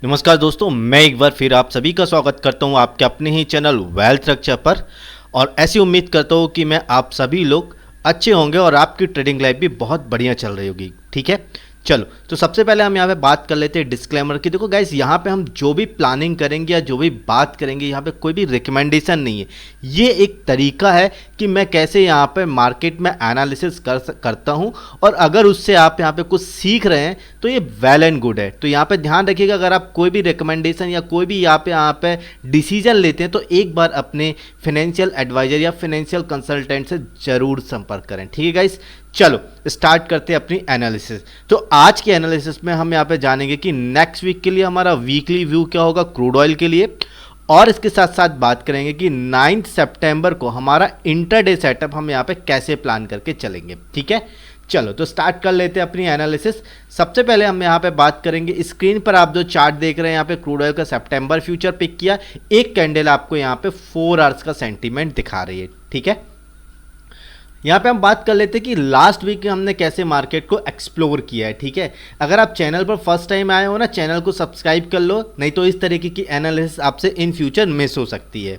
नमस्कार दोस्तों, मैं एक बार फिर आप सभी का स्वागत करता हूं आपके अपने ही चैनल वेल्थ स्ट्रक्चर पर। और ऐसी उम्मीद करता हूं कि मैं आप सभी लोग अच्छे होंगे और आपकी ट्रेडिंग लाइफ भी बहुत बढ़िया चल रही होगी। ठीक है, चलो तो सबसे पहले हम यहाँ पे बात कर लेते हैं डिस्क्लेमर की। देखो गाइस, यहाँ पे हम जो भी प्लानिंग करेंगे या जो भी बात करेंगे, यहाँ पे कोई भी रिकमेंडेशन नहीं है। ये एक तरीका है कि मैं कैसे यहाँ पे मार्केट में एनालिसिस करता हूँ, और अगर उससे आप यहाँ पे कुछ सीख रहे हैं तो ये वेल एंड गुड है। तो यहाँ पे ध्यान रखिएगा, अगर आप कोई भी रिकमेंडेशन या कोई भी यहाँ पे डिसीजन लेते हैं तो एक बार अपने फाइनेंशियल एडवाइजर या फाइनेंशियल कंसल्टेंट से जरूर संपर्क करें। ठीक है गाइस, चलो स्टार्ट करते हैं अपनी एनालिसिस। तो आज के एनालिसिस में हम यहाँ पे जानेंगे कि नेक्स्ट वीक के लिए हमारा वीकली व्यू क्या होगा क्रूड ऑयल के लिए, और इसके साथ साथ बात करेंगे कि 9 सितंबर को हमारा इंटरडे सेटअप हम यहाँ पे कैसे प्लान करके चलेंगे। ठीक है, चलो तो स्टार्ट कर लेते हैं अपनी एनालिसिस। सबसे पहले हम यहाँ पे बात करेंगे, स्क्रीन पर आप जो चार्ट देख रहे हैं यहाँ पे क्रूड ऑयल का सितंबर फ्यूचर पिक किया। एक कैंडल आपको यहाँ पे 4 आवर्स का सेंटीमेंट दिखा रही है। ठीक है, यहाँ पे हम बात कर लेते हैं कि लास्ट वीक हमने कैसे मार्केट को एक्सप्लोर किया है। ठीक है, अगर आप चैनल पर फर्स्ट टाइम आए हो ना, चैनल को सब्सक्राइब कर लो, नहीं तो इस तरीके की एनालिसिस आपसे इन फ्यूचर मिस हो सकती है।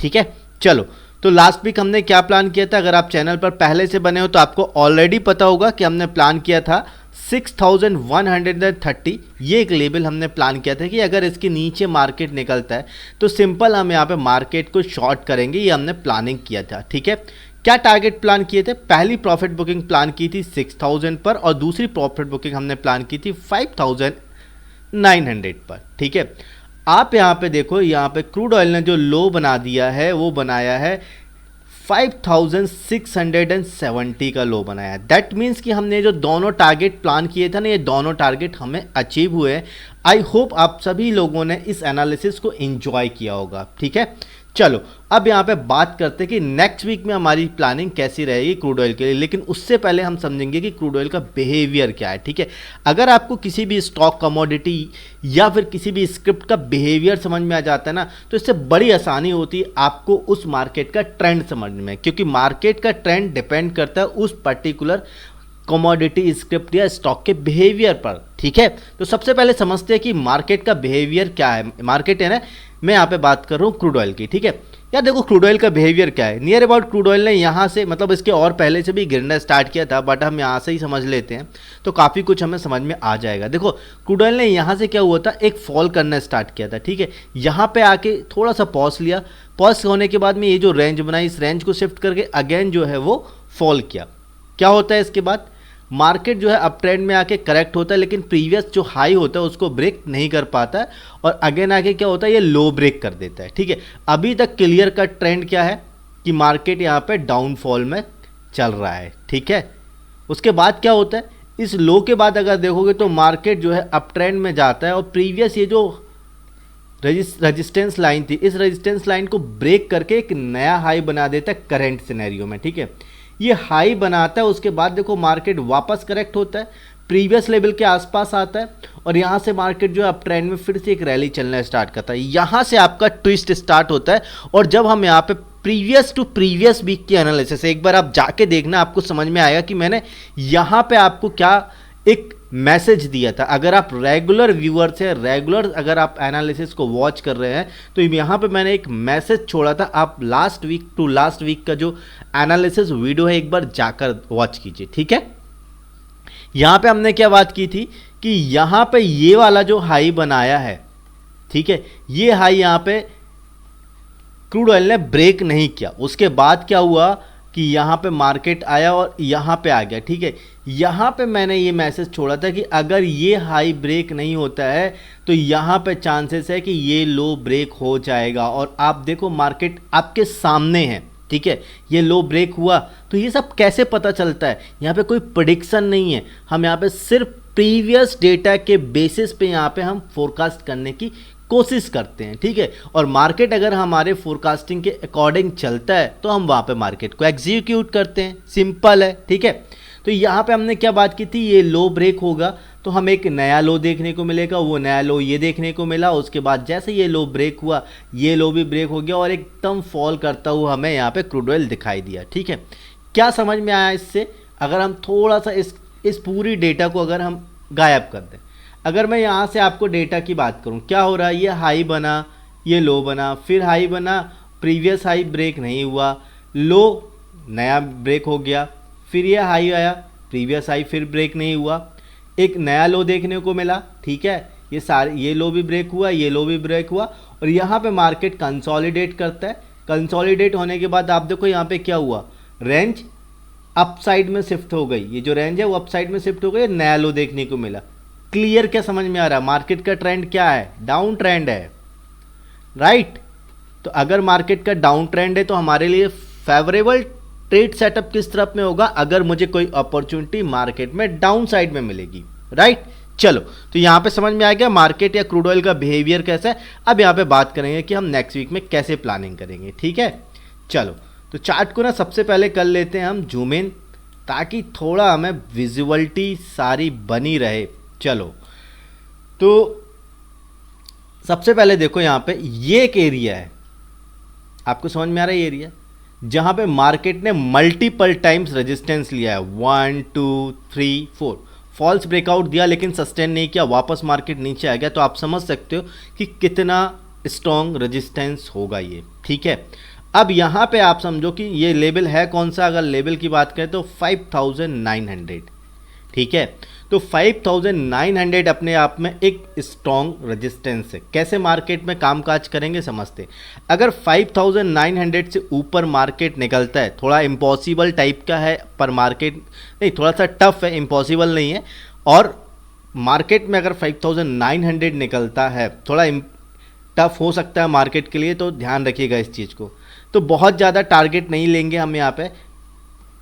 ठीक है, चलो तो लास्ट वीक हमने क्या प्लान किया था, अगर आप चैनल पर पहले से बने हो तो आपको ऑलरेडी पता होगा कि हमने प्लान किया था 6130। ये एक लेवल हमने प्लान किया था कि अगर इसके नीचे मार्केट निकलता है तो सिंपल हम यहाँ पे मार्केट को शॉर्ट करेंगे, ये हमने प्लानिंग किया था। ठीक है, क्या टारगेट प्लान किए थे, पहली प्रॉफिट बुकिंग प्लान की थी 6000 पर और दूसरी प्रॉफिट बुकिंग हमने प्लान की थी 5900 पर। ठीक है, आप यहाँ पे देखो, यहाँ पे क्रूड ऑयल ने जो लो बना दिया है वो बनाया है 5670 का लो बनाया है। दैट मीन्स कि हमने जो दोनों टारगेट प्लान किए थे ना, ये दोनों टारगेट हमें अचीव हुए। आई होप आप सभी लोगों ने इस एनालिसिस को एंजॉय किया होगा। ठीक है, चलो अब यहाँ पे बात करते हैं कि नेक्स्ट वीक में हमारी प्लानिंग कैसी रहेगी क्रूड ऑयल के लिए। लेकिन उससे पहले हम समझेंगे कि क्रूड ऑयल का बिहेवियर क्या है। ठीक है, अगर आपको किसी भी स्टॉक, कमोडिटी या फिर किसी भी स्क्रिप्ट का बिहेवियर समझ में आ जाता है ना, तो इससे बड़ी आसानी होती है आपको उस मार्केट का ट्रेंड समझने में, क्योंकि मार्केट का ट्रेंड डिपेंड करता है उस पर्टिकुलर कमोडिटी, स्क्रिप्ट या स्टॉक के बिहेवियर पर। ठीक है, तो सबसे पहले समझते हैं कि मार्केट का बिहेवियर क्या है। मार्केट है ना, मैं यहाँ पे बात कर रहा हूँ क्रूड ऑयल की। ठीक है, यार देखो क्रूड ऑयल का बिहेवियर क्या है। नियर अबाउट क्रूड ऑयल ने यहाँ से, मतलब इसके और पहले से भी गिरना स्टार्ट किया था, बट हम यहाँ से ही समझ लेते हैं तो काफ़ी कुछ हमें समझ में आ जाएगा। देखो क्रूड ऑयल ने यहाँ से क्या हुआ था, एक फॉल करना स्टार्ट किया था। ठीक है, यहाँ पे आके थोड़ा सा पॉज लिया, पॉज होने के बाद में ये जो रेंज बनाई, इस रेंज को शिफ्ट करके अगेन जो है वो फॉल किया। क्या होता है इसके बाद, मार्केट जो है अप ट्रेंड में आके करेक्ट होता है, लेकिन प्रीवियस जो हाई होता है उसको ब्रेक नहीं कर पाता है, और अगेन आके क्या होता है, ये लो ब्रेक कर देता है। ठीक है, अभी तक क्लियर कट ट्रेंड क्या है कि मार्केट यहाँ पे डाउनफॉल में चल रहा है। ठीक है, उसके बाद क्या होता है, इस लो के बाद अगर देखोगे तो मार्केट जो है अप ट्रेंड में जाता है, और प्रीवियस ये जो रेजिस्टेंस लाइन थी, इस रेजिस्टेंस लाइन को ब्रेक करके एक नया हाई बना देता है करंट सिनेरियो में। ठीक है, ये हाई बनाता है, उसके बाद देखो मार्केट वापस करेक्ट होता है, प्रीवियस लेवल के आसपास आता है, और यहाँ से मार्केट जो है अप ट्रेंड में फिर से एक रैली चलना स्टार्ट करता है। यहाँ से आपका ट्विस्ट स्टार्ट होता है, और जब हम यहाँ पे प्रीवियस टू प्रीवियस वीक की एनालिसिस, एक बार आप जाके देखना, आपको समझ में आएगा कि मैंने यहाँ पे आपको क्या एक मैसेज दिया था। अगर आप रेगुलर व्यूअर्स हैं, रेगुलर अगर आप एनालिसिस को वॉच कर रहे हैं, तो यहाँ पे मैंने एक मैसेज छोड़ा था। आप last week to last week का जो एनालिसिस वीडियो है एक बार जाकर वॉच कीजिए। ठीक है, यहाँ पे हमने क्या बात की थी कि यहाँ पे ये वाला जो हाई बनाया है, ठीक है, ये हाई यहाँ पे क्रूड ऑयल ने ब्रेक नहीं किया। उसके बाद क्या हुआ कि यहाँ पे मार्केट आया और यहाँ पे आ गया। ठीक है, यहाँ पे मैंने ये मैसेज छोड़ा था कि अगर ये हाई ब्रेक नहीं होता है तो यहाँ पे चांसेस है कि ये लो ब्रेक हो जाएगा, और आप देखो मार्केट आपके सामने है। ठीक है, ये लो ब्रेक हुआ, तो ये सब कैसे पता चलता है, यहाँ पे कोई प्रेडिक्शन नहीं है, हम यहाँ पे सिर्फ प्रीवियस डेटा के बेसिस पे यहाँ पे हम फोरकास्ट करने की कोशिश करते हैं। ठीक है, और मार्केट अगर हमारे फोरकास्टिंग के अकॉर्डिंग चलता है तो हम वहाँ पे मार्केट को एग्जीक्यूट करते हैं, सिंपल है। ठीक है, तो यहाँ पे हमने क्या बात की थी, ये लो ब्रेक होगा तो हमें एक नया लो देखने को मिलेगा, वो नया लो ये देखने को मिला। उसके बाद जैसे ये लो ब्रेक हुआ, ये लो भी ब्रेक हो गया, और एकदम फॉल करता हुआ हमें यहाँ पे क्रूड ऑयल दिखाई दिया। ठीक है, क्या समझ में आया इससे, अगर हम थोड़ा सा इस पूरी डेटा को अगर हम गायब कर दें, अगर मैं यहाँ से आपको डेटा की बात करूँ, क्या हो रहा है, ये हाई बना, ये लो बना, फिर हाई बना, प्रीवियस हाई ब्रेक नहीं हुआ, लो नया ब्रेक हो गया, फिर ये हाई आया, प्रीवियस हाई फिर ब्रेक नहीं हुआ, एक नया लो देखने को मिला, ठीक है, ये सारे, ये लो भी ब्रेक हुआ, ये लो भी ब्रेक हुआ, और यहाँ पे मार्केट कंसोलिडेट करता है। कंसोलिडेट होने के बाद आप देखो यहाँ पे क्या हुआ, रेंज अप साइड में शिफ्ट हो गई, ये जो रेंज है वो अप साइड में शिफ्ट हो गई, नया लो देखने को मिला। क्लियर क्या समझ में आ रहा है, मार्केट का ट्रेंड क्या है, डाउन ट्रेंड है, राइट। तो अगर मार्केट का डाउन ट्रेंड है तो हमारे लिए फेवरेबल ट्रेड सेटअप किस तरफ में होगा, अगर मुझे कोई अपॉर्चुनिटी मार्केट में डाउन साइड में मिलेगी, राइट। चलो, तो यहाँ पे समझ में आ गया मार्केट या क्रूड ऑयल का बिहेवियर कैसा है। अब यहाँ पे बात करेंगे कि हम नेक्स्ट वीक में कैसे प्लानिंग करेंगे, ठीक है। चलो, तो चार्ट को ना सबसे पहले कर लेते हैं हम जूम इन, ताकि थोड़ा हमें विजुअलिटी सारी बनी रहे। चलो, तो सबसे पहले देखो यहाँ पे ये एक एरिया है, आपको समझ में आ रहा है, ये एरिया जहाँ पे मार्केट ने मल्टीपल टाइम्स रेजिस्टेंस लिया है, 1 2 3 4, फॉल्स ब्रेकआउट दिया लेकिन सस्टेन नहीं किया, वापस मार्केट नीचे आ गया। तो आप समझ सकते हो कि कितना स्ट्रॉन्ग रेजिस्टेंस होगा ये, ठीक है। अब यहाँ पे आप समझो कि ये लेवल है कौन सा, अगर लेवल की बात करें तो 5900, ठीक है। तो 5900 अपने आप में एक स्ट्रॉन्ग रेजिस्टेंस है। कैसे मार्केट में कामकाज करेंगे समझते। अगर 5900 से ऊपर मार्केट निकलता है, थोड़ा इम्पॉसिबल टाइप का है पर मार्केट नहीं, थोड़ा सा टफ है, इम्पॉसिबल नहीं है। और मार्केट में अगर 5900 निकलता है, थोड़ा टफ हो सकता है मार्केट के लिए, तो ध्यान रखिएगा इस चीज़ को। तो बहुत ज़्यादा टारगेट नहीं लेंगे हम यहाँ पे।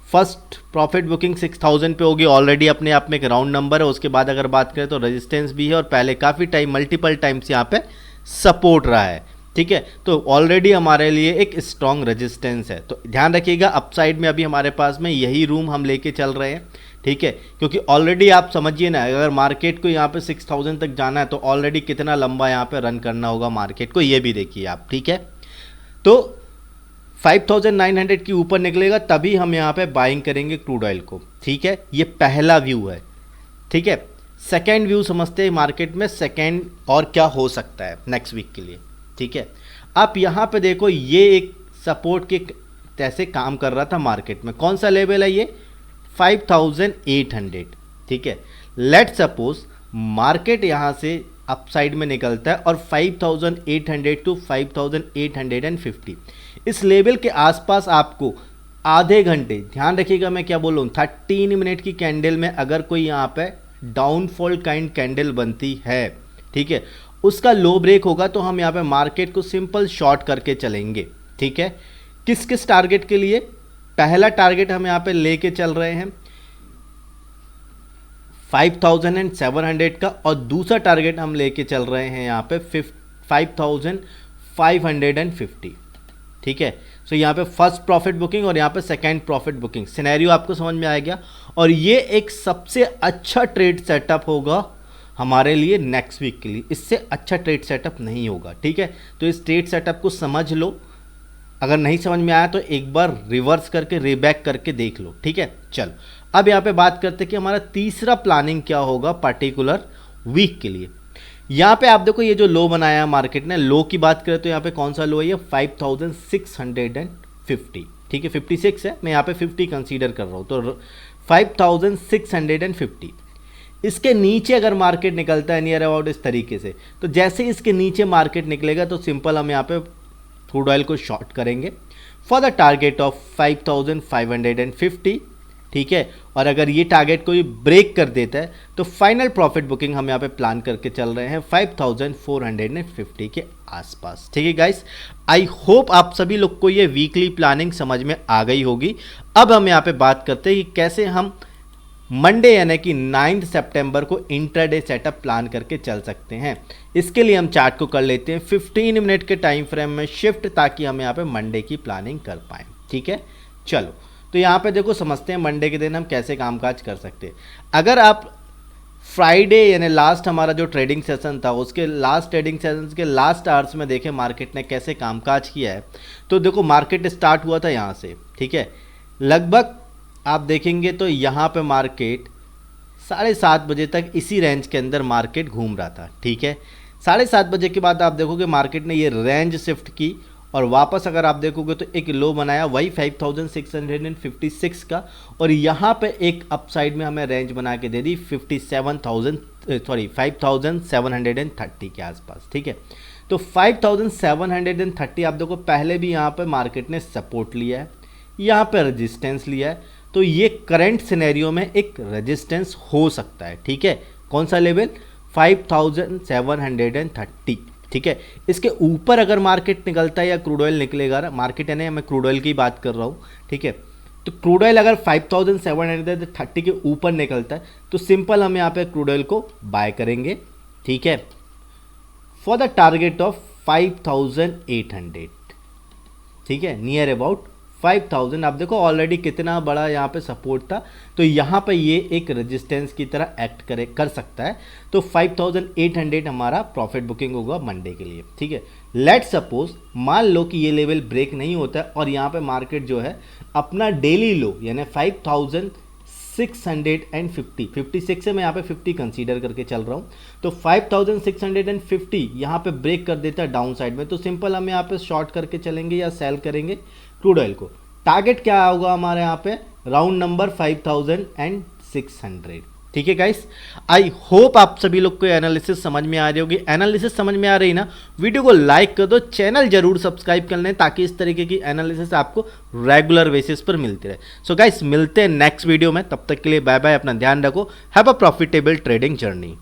फर्स्ट प्रॉफिट बुकिंग 6000 पे होगी, ऑलरेडी अपने आप में एक राउंड नंबर है। उसके बाद अगर बात करें तो रेजिस्टेंस भी है और पहले काफ़ी टाइम मल्टीपल टाइम्स यहाँ पे सपोर्ट रहा है, ठीक है। तो ऑलरेडी हमारे लिए एक स्ट्रॉन्ग रेजिस्टेंस है। तो ध्यान रखिएगा, अपसाइड में अभी हमारे पास में यही रूम हम लेके चल रहे हैं, ठीक है। क्योंकि ऑलरेडी आप समझिए ना, अगर मार्केट को यहाँ पे 6000 तक जाना है तो ऑलरेडी कितना लंबा यहाँ पे रन करना होगा मार्केट को, ये भी देखिए आप, ठीक है। तो 5900 के ऊपर निकलेगा तभी हम यहाँ पे बाइंग करेंगे क्रूड ऑयल को, ठीक है। ये पहला व्यू है, ठीक है। सेकेंड व्यू समझते हैं मार्केट में, सेकेंड और क्या हो सकता है नेक्स्ट वीक के लिए, ठीक है। आप यहाँ पे देखो, ये एक सपोर्ट के जैसे काम कर रहा था मार्केट में। कौन सा लेवल है ये, 5800, ठीक है। लेट सपोज मार्केट यहाँ से अपसाइड में निकलता है और 5800 टू 5850, इस लेवल के आसपास आपको आधे घंटे, ध्यान रखिएगा मैं क्या बोल रहा हूँ, 13 मिनट की कैंडल में अगर कोई यहाँ पे डाउनफॉल काइंड कैंडल बनती है, ठीक है, उसका लो ब्रेक होगा तो हम यहाँ पे मार्केट को सिंपल शॉर्ट करके चलेंगे, ठीक है। किस किस टारगेट के लिए, पहला टारगेट हम यहाँ पे लेके चल रहे हैं 5700 का, और दूसरा टारगेट हम लेके चल रहे हैं यहाँ पे 5550, ठीक है। सो यहाँ पे फर्स्ट प्रॉफिट बुकिंग और यहाँ पे सेकंड प्रॉफिट बुकिंग, सिनेरियो आपको समझ में आ गया। और ये एक सबसे अच्छा ट्रेड सेटअप होगा हमारे लिए नेक्स्ट वीक के लिए, इससे अच्छा ट्रेड सेटअप नहीं होगा, ठीक है। तो इस ट्रेड सेटअप को समझ लो, अगर नहीं समझ में आया तो एक बार रिवर्स करके रीबैक करके देख लो, ठीक है। चलो, अब यहाँ पे बात करते हैं कि हमारा तीसरा प्लानिंग क्या होगा पर्टिकुलर वीक के लिए। यहाँ पे आप देखो, ये जो लो बनाया मार्केट ने, लो की बात करें तो यहाँ पे कौन सा लो है, ये 5650, ठीक है। 56 है, मैं यहाँ पे 50 कंसीडर कर रहा हूँ, तो 5650। इसके नीचे अगर मार्केट निकलता है नियर अबाउट इस तरीके से, तो जैसे इसके नीचे मार्केट निकलेगा तो सिंपल हम यहाँ पे क्रूड ऑयल को शॉर्ट करेंगे फॉर द टारगेट ऑफ 5550, ठीक है। और अगर ये टारगेट कोई ब्रेक कर देता है तो फाइनल प्रॉफिट बुकिंग हम यहाँ पे प्लान करके चल रहे हैं 5450 के आसपास, ठीक है गाइस। आई होप आप सभी लोग को ये वीकली प्लानिंग समझ में आ गई होगी। अब हम यहाँ पे बात करते हैं कि कैसे हम मंडे यानी कि 9 सितंबर को इंट्राडे सेटअप प्लान करके चल सकते हैं। इसके लिए हम चार्ट को कर लेते हैं 15 मिनट के टाइम फ्रेम में शिफ्ट, ताकि हम यहाँ पे मंडे की प्लानिंग कर पाएँ, ठीक है। चलो, तो यहाँ पे देखो समझते हैं मंडे के दिन हम कैसे कामकाज कर सकते हैं। अगर आप फ्राइडे यानी लास्ट हमारा जो ट्रेडिंग सेशन था, उसके लास्ट ट्रेडिंग सेशन के लास्ट आवर्स में देखें मार्केट ने कैसे कामकाज किया है, तो देखो मार्केट स्टार्ट हुआ था यहाँ से, ठीक है। लगभग आप देखेंगे तो यहाँ पे मार्केट 7:30 बजे तक इसी रेंज के अंदर मार्केट घूम रहा था, ठीक है। 7:30 बजे के बाद आप देखोगे मार्केट ने ये रेंज शिफ्ट की और वापस अगर आप देखोगे तो एक लो बनाया वही 5656 का, और यहाँ पे एक अपसाइड में हमें रेंज बना के दे दी 5730 के आसपास, ठीक है। तो 5730 आप देखो पहले भी यहाँ पे मार्केट ने सपोर्ट लिया है, यहाँ पे रेजिस्टेंस लिया है, तो ये करंट सिनेरियो में एक रेजिस्टेंस हो सकता है, ठीक है। कौन सा लेवल? 5730, ठीक है। इसके ऊपर अगर मार्केट निकलता है या क्रूड ऑयल निकलेगा, मार्केट है ना, मैं क्रूड ऑयल की बात कर रहा हूँ, ठीक है। तो क्रूड ऑयल अगर 5730 के ऊपर निकलता है तो सिंपल हम यहाँ पे क्रूड ऑयल को बाय करेंगे, ठीक है, फॉर द टारगेट ऑफ 5800, ठीक है, नियर अबाउट 5000। आप देखो ऑलरेडी कितना बड़ा यहाँ पे सपोर्ट था, तो यहाँ पे ये एक रेजिस्टेंस की तरह एक्ट कर सकता है। तो 5800 हमारा प्रॉफिट बुकिंग होगा मंडे के लिए, ठीक है। लेट सपोज मान लो कि ये लेवल ब्रेक नहीं होता है और यहाँ पे मार्केट जो है अपना डेली लो यानी 5650 से मैं यहाँ पे 50 कंसीडर करके चल रहा हूँ, तो 5650 यहाँ पे ब्रेक कर देता है डाउन साइड में, तो सिंपल हम यहाँ पे शॉर्ट करके चलेंगे या सेल करेंगे क्रूड ऑयल को। टारगेट क्या होगा हमारे यहाँ पे? राउंड नंबर 5600, ठीक है गाइस। आई होप आप सभी लोग को एनालिसिस समझ में आ रही होगी। एनालिसिस समझ में आ रही ना, वीडियो को लाइक कर दो, चैनल जरूर सब्सक्राइब कर लें ताकि इस तरीके की एनालिसिस आपको रेगुलर बेसिस पर मिलती रहे। सो गाइस मिलते हैं नेक्स्ट वीडियो में, तब तक के लिए बाय बाय, अपना ध्यान रखो, have a profitable trading journey.